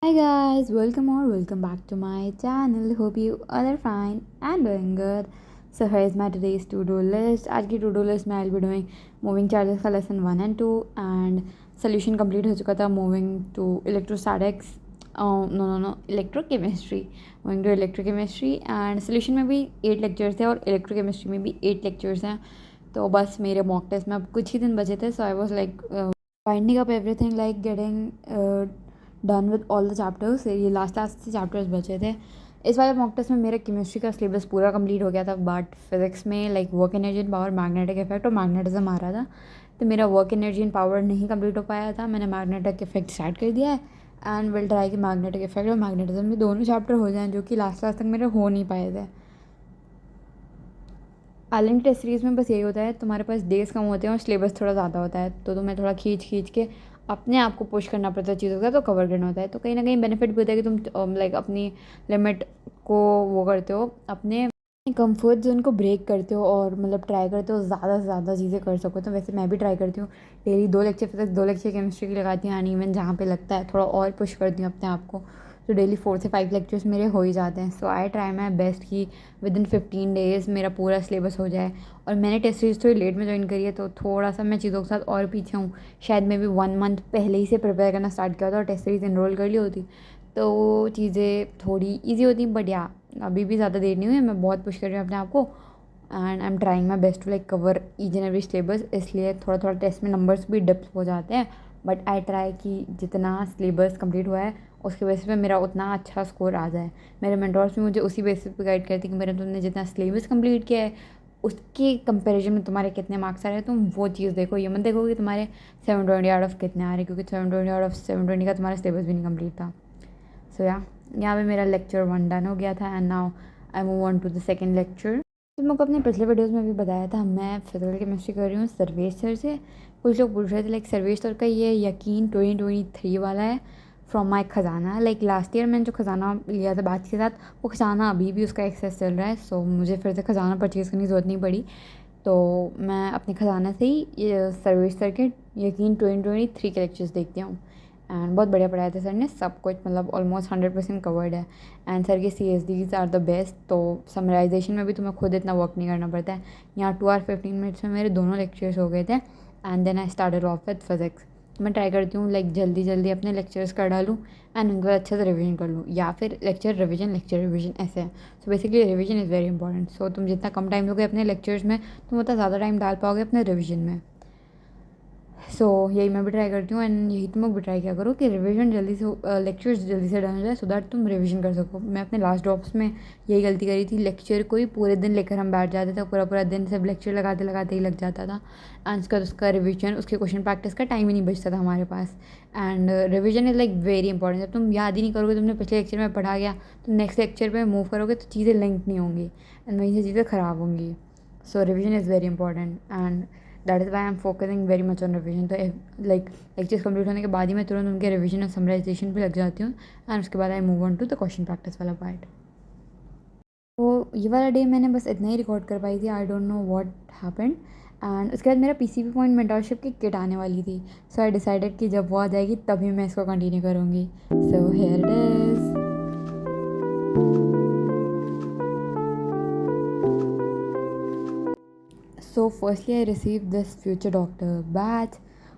Hi guys, welcome back to my channel. Hope you all are fine and doing good. So here is my today's to-do list. आज की to-do list में I'll be doing moving charges का lesson 1 and 2 and solution complete हो चुका था moving to electrostatics. No, electrochemistry. Moving to electrochemistry and solution में भी 8 lectures थे और electrochemistry में भी 8 lectures हैं. तो बस मेरे mock test में अब कुछ ही दिन बचे थे, so I was like winding up everything, like getting done with all the chapters. ये लास्ट से चैप्टर्स बचे थे. इस वाले मॉक टेस्ट में मेरा केमिस्ट्री का सिलेबस पूरा कंप्लीट हो गया था, बट फिजिक्स में like work energy and power, magnetic effect और मैग्नेटिज्म आ रहा था. तो मेरा वर्क एनर्जी एंड पावर नहीं कंप्लीट हो पाया था. मैंने मैग्नेटिक इफेक्ट स्टार्ट कर दिया है एंड विल ट्राई कि मैग्नेटिक इफेक्ट और मैग्नेटिज्म में दोनों चैप्टर हो जाएँ, जो कि लास्ट तक मेरे हो नहीं पाए थे. एलन टेस्ट सीरीज़ में बस यही होता है, तुम्हारे पास डेज कम होते हैं और सिलेबस थोड़ा ज़्यादा होता है, तो तुम्हें थोड़ा खींच के अपने आप को पुश करना पड़ता है चीज़ों का, तो कवर करना होता है. तो कहीं ना कहीं बेनिफिट भी होता है कि तुम लाइक अपनी लिमिट को वो करते हो, अपने कंफर्ट जोन को ब्रेक करते हो और मतलब ट्राई करते हो ज़्यादा से ज़्यादा चीज़ें कर सको. तो वैसे मैं भी ट्राई करती हूँ, daily 2 lecture physics 2 lecture chemistry की लगाती हूँ, एंड इवन जहाँ पे लगता है थोड़ा और पुश करती हूँ अपने आप को. तो डेली 4 से 5 लेक्चर्स मेरे हो ही जाते हैं. सो आई ट्राई माई बेस्ट कि विद इन 15 डेज़ मेरा पूरा सिलेबस हो जाए. और मैंने टेस्ट सीरीज़ थोड़ी लेट में ज्वाइन करी है, तो थोड़ा सा मैं चीज़ों के साथ और पीछे हूँ. शायद मैं भी 1 मंथ पहले ही से प्रिपेयर करना स्टार्ट किया था और टेस्ट सीरीज़ इनरोल कर ली होती तो चीज़ें थोड़ी ईजी होती. बट या अभी भी ज़्यादा देर नहीं हुई है, मैं बहुत पुश कर रही हूँ अपने आप को and I am trying my best to like cover each and every syllabus. इसलिए थोड़ा थोड़ा टेस्ट में नंबर्स भी डिप्स हो जाते हैं, बट आई ट्राई कि जितना सिलेबस कंप्लीट हुआ है उसके बेसिस पे मेरा उतना अच्छा स्कोर आ जाए. मेरे मेंटोर्स भी मुझे उसी बेसिस पे गाइड करते हैं कि मेरे तुमने जितना सिलेबस कंप्लीट किया है उसके कंपैरिजन में तुम्हारे कितने मार्क्स आ रहे हैं. तुम वो चीज़ देखो, ये मत देखो कि तुम्हारे 720 आउट ऑफ कितने आ रहे हैं, क्योंकि 720 आउट ऑफ 720 का तुम्हारा सिलेबस भी नहीं कंप्लीट था. सो या यहाँ पे मेरा लेक्चर 1 डन हो गया था and now I move on to the second lecture. तो मैं को अपने पिछले वीडियोज़ में भी बताया था, मैं फिजिकल केमिस्ट्री कर रही हूँ सर्वेश सर से. कुछ लोग पूछ रहे थे लाइक सर्वेश सर का ये यकीन 2023 वाला है फ्रॉम माई खजाना. लाइक लास्ट ईयर मैंने जो खजाना लिया था बैच के साथ, वो खजाना अभी भी उसका एक्सेस चल रहा है. सो मुझे फिर से खजाना परचेज़ करने की ज़रूरत नहीं पड़ी. तो मैं अपने खजाना से ही ये सर्वेश सर के यकीन 2023 के लेक्चर्स देखती हूँ. एंड बहुत बढ़िया पढ़ाया था सर ने, सब कुछ मतलब ऑलमोस्ट 100% कवर्ड है. एंड सर के CSDs आर द बेस्ट. तो समराइजेशन में भी तुम्हें खुद इतना वर्क नहीं करना पड़ता है. यहाँ 2 hour 15 minutes में मेरे दोनों लेक्चर्स हो गए थे and then I started off with physics. मैं ट्राई करती हूँ लाइक जल्दी जल्दी अपने लेक्चर्स कर डालूँ एंड उनके बाद अच्छे से रिवीजन कर लूँ, या फिर लेक्चर रिवीजन ऐसे है. So basically revision is very important. So तुम जितना कम टाइम दोगे अपने लेक्चर्स में, तुम उतना ज़्यादा टाइम डाल पाओगे अपने रिवीजन में. सो यही मैं भी ट्राई करती हूँ एंड यही तुम लोग भी ट्राई किया करो कि रिवीजन जल्दी से, लेक्चर्स जल्दी से डन हो जाए, सो दैट तुम रिवीजन कर सको. मैं अपने लास्ट ड्रॉप्स में यही गलती करी थी, लेक्चर को ही पूरे दिन लेकर हम बैठ जाते थे, पूरा पूरा दिन सब लेक्चर लगाते लगाते ही लग जाता था. एंड उसका रिवीजन, उसके क्वेश्चन प्रैक्टिस का टाइम ही नहीं बचता था हमारे पास. And revision is like very important. जब तुम याद ही नहीं करोगे, तुमने पिछले लेक्चर में पढ़ा गया, तो नेक्स्ट लेक्चर में मूव करोगे तो चीज़ें लिंक नहीं होंगी एंड वहीं से चीज़ें ख़राब होंगी. So revision is very important and that is why I am focusing very much on revision. तो लाइक लेक्चर्स कंप्लीट होने के बाद ही मैं तुरंत उनके रिविजन और समराइजेशन पे लग जाती हूँ एंड उसके बाद I move on to the question practice वाला पार्ट. तो ये वाला डे मैंने बस इतना ही रिकॉर्ड कर पाई थी. I don't know what happened. And उसके बाद मेरा PCB पॉइंट मेंटरशिप की किट आने वाली थी. सो आई डिसाइडेड कि जब वो आ जाएगी तभी मैं इसको कंटिन्यू करूँगी. So here it is. So firstly I receive this future doctor batch.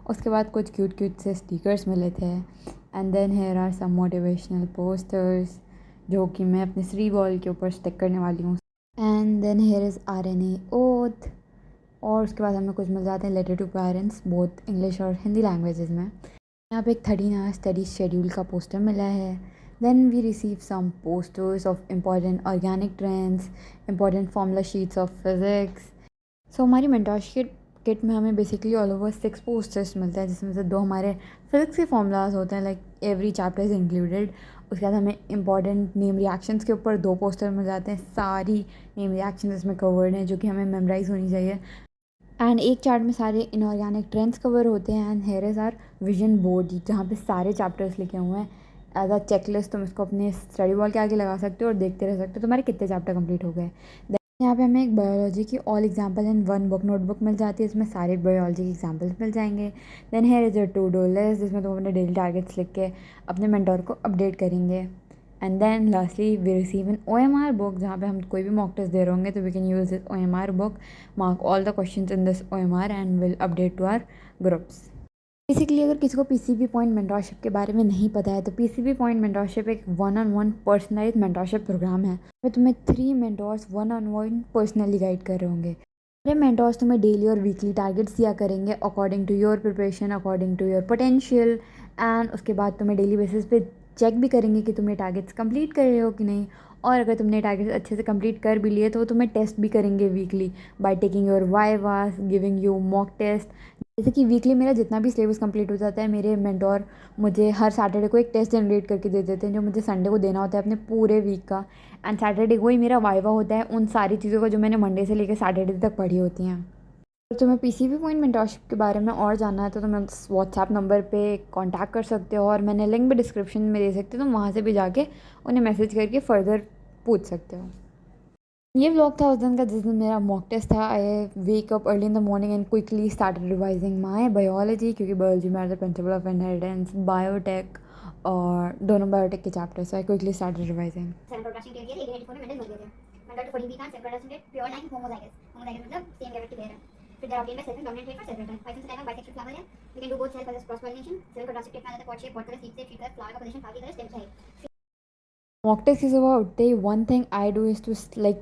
उसके बाद कुछ क्यूट क्यूट से स्टिकर्स मिले थे and then here are some motivational posters जो कि मैं अपने श्री वॉल के ऊपर स्टिक करने वाली हूँ. And then here is RNA oath. और उसके बाद हमें कुछ मिल जाते हैं letter to parents, both English और हिंदी लैंग्वेजेस में. यहाँ पे एक 13 hour स्टडी शेड्यूल का पोस्टर मिला है. Then we receive some posters of important organic trends, important formula sheets of physics. So हमारी मेंटरशिप किट में हमें बेसिकली ऑल ओवर 6 पोस्टर्स मिलते हैं, जिसमें से 2 हमारे फिजिक्स के फॉर्मूलाज होते हैं, like every chapter is included. उसके बाद हमें इंपॉर्टेंट नेम रिएक्शंस के ऊपर 2 पोस्टर मिल जाते हैं. सारी नेम रिएक्शंस इसमें कवर्ड हैं जो कि हमें मेमोराइज होनी चाहिए. एंड एक चार्ट में सारे इनऑर्गेनिक ट्रेंड्स कवर होते हैं. And here is are vision board जहाँ पे सारे चैप्टर्स लिखे हुए हैं एज अ चेकलिस्ट. तुम इसको अपने स्टडी वॉल के आगे लगा सकते हो और देखते रह सकते हो तुम्हारे कितने चैप्टर कंप्लीट हो गए. यहाँ पे हमें एक बायोलॉजी की all example in one book notebook मिल जाती है, इसमें सारे बायोलॉजी के एग्जाम्पल्स मिल जाएंगे। Then here is a to do list जिसमें तुम अपने डेली टारगेट्स लिख के अपने मेंटोर को अपडेट करेंगे। And then lastly we receive an OMR book जहाँ पे हम कोई भी मॉक टेस्ट दे रहे होंगे तो we can use this OMR book, mark all the questions in this OMR and will update to our groups. Basically अगर किसी को पीसीबी पॉइंट मेंटोरशिप के बारे में नहीं पता है तो पीसीबी पॉइंट मेंटोरशिप एक one on one personalise mentorship program है। मैं तुम्हें 3 mentors one on one personally guide कर रहे होंगे। मेरे मेंटोर्स तुम्हें डेली और वीकली टारगेट्स दिया करेंगे according to your preparation, according to your potential. And उसके बाद तुम्हें डेली बेसिस पे चेक भी करेंगे कि तुम ये टारगेट्स कंप्लीट कर रहे हो कि नहीं। और अगर तुमने टारगेट्स अच्छे से कंप्लीट कर भी लिए तो तुम्हें टेस्ट भी करेंगे weekly by taking your vivas, giving you mock test. जैसे कि वीकली मेरा जितना भी सिलेबस कंप्लीट हो जाता है, मेरे मेंटोर मुझे हर सैटरडे को एक टेस्ट जनरेट करके दे देते हैं जो मुझे संडे को देना होता है अपने पूरे वीक का। एंड सैटरडे को ही मेरा वाइवा होता है उन सारी चीज़ों का जो मैंने मंडे से लेकर सैटरडे तक पढ़ी होती हैं। तो तुम्हें पीसीबी पॉइंट मेंटोरशिप के बारे में और जानना है तो तुम व्हाट्सएप नंबर पे कांटेक्ट कर सकते हो और मैंने लिंक भी डिस्क्रिप्शन में दे सकते हो, तुम वहाँ से भी जाके उन्हें मैसेज करके फर्दर पूछ सकते हो। ये व्लॉग था उस दिन का जिस दिन मेरा मॉक टेस्ट था। I wake up early in the morning and quickly started revising my biology, क्योंकि बायोलॉजी में the principle of inheritance, biotech और दोनों बायोटेक के chapter, so I quickly started revising. Seven production के लिए 1884 में मेंडल मर गए थे। Mendel to 14 week seven production के प्योर लाइन होमोजाइगस, होमोजाइगस मतलब सेम लेवल के पेयर है। फिर they are obtained by self dominant trait for sale pattern. Python से डायग्राम बाइसेक्शुअल फ्लावर है, we can do both cell colours cross pollination. Seven production के में pod shape, pod colour, seed shape, tree colour, flower का position, flower की colour, stem चाहिए। Mock test is about day one thing I do is to like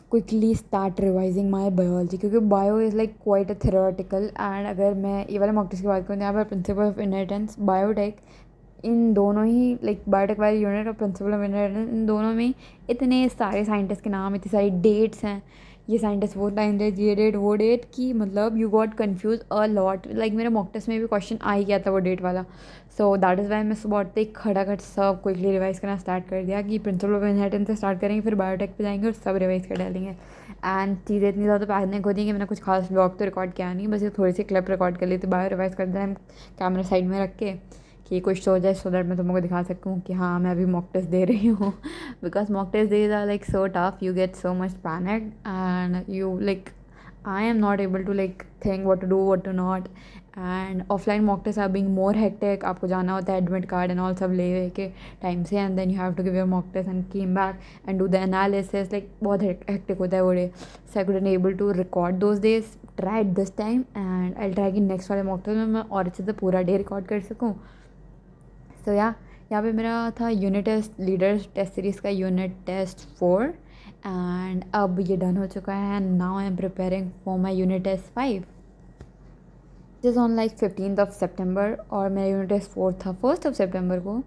quickly start revising my biology, क्योंकि bio is like quite a theoretical। and अगर मैं ये वाले mock test की बात करूँ तो यहाँ पर प्रिंसिपल ऑफ इनहेरिटेंस, बायोटेक, इन दोनों ही लाइक बायोटेक वाली यूनिट और प्रिंसिपल ऑफ इनहेरिटेंस, इन दोनों में इतने सारे साइंटिस्ट के नाम, इतनी सारी डेट्स हैं, ये साइंटिस्ट वो साइंटिस्ट, ये डेट वो डेट, की मतलब you got confuse a lot. Like मेरे मॉक टेस्ट में भी क्वेश्चन आ ही गया था वो डेट वाला। सो दैट इज़ वाई मैं सुबह उठते ही खटाखट सब क्विकली रिवाइज करना स्टार्ट कर दिया कि प्रिंसिपल ऑफ इनहेरिटेंस से स्टार्ट करेंगे, फिर बायोटेक पे जाएंगे और सब रिवाइज कर डालेंगे। एंड चीज़ें इतनी ज़्यादा पैनिक होती हैं कि मैंने कुछ खास ब्लॉग तो रिकॉर्ड किया नहीं, बस ये थोड़ी सी क्लिप रिकॉर्ड कर ली थी बायो रिवाइज कर दें कैमरा साइड में रख के कि कुछ तो हो जाए, सो दैट मैं तुमको दिखा सकूँ कि हाँ मैं अभी मॉक टेस्ट दे रही हूँ। Because mock test days are like so tough, you get so much panicked and you like I am not able to like think what to do, what to not। and offline mock tests are being more hectic। आपको जाना होता है admit card and all सब ले के time से, and then you have to give your mock test and came back and do the analysis, like बहुत hectic होता है वो day. So I couldn't able to record those days, tried this time and I try कि next वाले mock test में मैं और अच्छे से पूरा डे रिकॉर्ड कर सकूँ। सो या यहाँ पे मेरा था unit test, leaders test series का यूनिट टेस्ट 4 एंड अब ये डन हो चुका है। Now I am preparing for my unit test 5 is on like 15th September, और मेरा यूनिट टेस्ट 4 था 1st September को।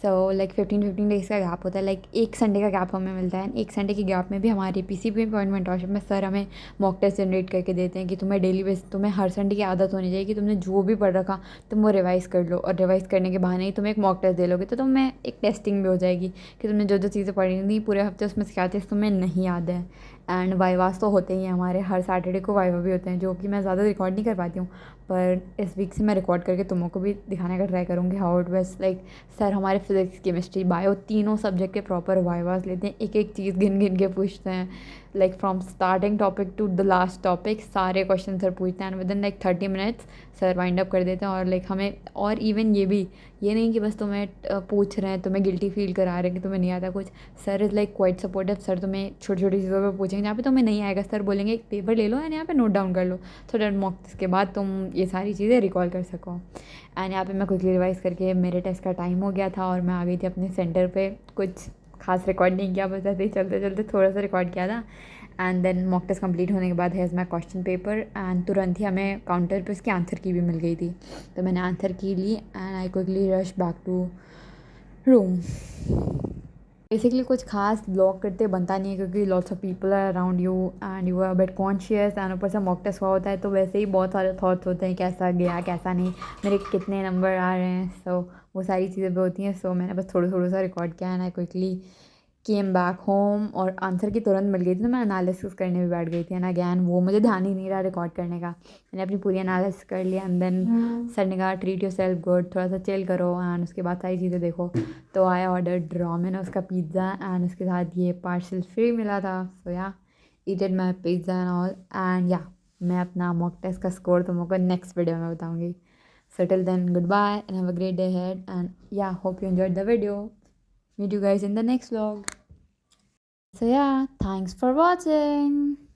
सो लाइक 15 डेज़ का गैप होता है, लाइक एक संडे का गैप हमें मिलता है। एक संडे के गैप में भी हमारी पीसीबी पॉइंट मेंटोरशिप में सर हमें मॉक टेस्ट जनरेट करके देते हैं कि तुम्हें डेली बेस, तुम्हें हर संडे की आदत होनी चाहिए कि तुमने जो भी पढ़ रखा तुम वो रिवाइज़ कर लो, और रिवाइज़ करने के बहाने ही तुम एक मॉक टेस्ट दे लोगे तो तुम्हें एक टेस्टिंग भी हो जाएगी कि तुमने जो जो चीज़ें पढ़ी थी पूरे हफ्ते उसमें से क्या चीज़ तुम्हें नहीं याद है। एंड वाइवास तो होते ही हैं हमारे, हर सैटरडे को वाइवा भी होते हैं जो कि मैं ज़्यादा रिकॉर्ड नहीं कर पाती हूँ, पर इस वीक से मैं रिकॉर्ड करके तुमों को भी दिखाने का ट्राई करूँगी how it was. Like sir हमारे फिजिक्स, केमिस्ट्री, बायो तीनों सब्जेक्ट के प्रॉपर वाइवास लेते हैं, एक एक चीज़ गिन गिन के पूछते हैं, like from starting topic to the last topic सारे क्वेश्चन सर पूछते हैं and within like 30 minutes sir wind up कर देते हैं। और लाइक हमें, और इवन ये भी, ये नहीं कि बस तुम्हें पूछ रहे हैं, तुम्हें गिल्टी फील करा रहे हैं कि तुम्हें नहीं आता कुछ। Sir is like quite supportive. Sir तुम्हें छोटी छोटी चीज़ों पर पूछेंगे जहाँ पे तुम्हें नहीं आएगा, सर बोलेंगे एक पेपर ले लो एंड यहाँ पे नोट डाउन कर लो, सो डैट मॉक टेस्ट के बाद तुम ये सारी चीज़ें रिकॉल कर सको। एंड यहाँ पे मैं क्विकली रिवाइज़ करके मेरे टेस्ट का टाइम हो गया था और मैं आ गई थी अपने सेंटर पे। कुछ खास रिकॉर्ड नहीं किया, बस ऐसे ही चलते चलते थोड़ा सा रिकॉर्ड किया था। And then mock test complete होने के बाद has my question paper, and तुरंत ही हमें काउंटर पे उसकी आंसर की भी मिल गई थी, तो मैंने आंसर की ली and I quickly rush back to room. Basically कुछ खास ब्लॉग करते बनता नहीं है क्योंकि lots of people are around you and you are bit conscious, and ऊपर से मॉक टेस्ट हुआ होता है तो वैसे ही बहुत सारे थॉट्स होते हैं, कैसा गया कैसा नहीं, मेरे कितने नंबर आ रहे हैं, सो वो सारी चीज़ें भी होती हैं। सो मैंने बस थोड़ा थोड़ा सा रिकॉर्ड किया and I quickly came back home, और आंसर की तुरंत मिल गई थी तो मैं एनालिसिस करने भी बैठ गई थी। एंड अगैन वो मुझे ध्यान ही नहीं रहा रिकॉर्ड करने का, मैंने अपनी पूरी एनालिसिस कर लिया एंड देन सर ने कहा ट्रीट योर सेल्फ गुड, थोड़ा सा चिल करो एंड उसके बाद सारी चीज़ें देखो। तो आई ऑर्डर ड्रामेन, उसका पिज़्ज़ा एंड उसके साथ ये पार्सल फ्री मिला था। सो या ईटेड माई पिज़्ज़ा एंड ऑल एंड या मैं अपना मॉक टेस्ट का स्कोर तुमको नेक्स्ट वीडियो में बताऊँगी. So till then, goodbye and have a great day ahead. And yeah, hope you enjoyed the video. Meet you guys in the next vlog. So yeah, thanks for watching.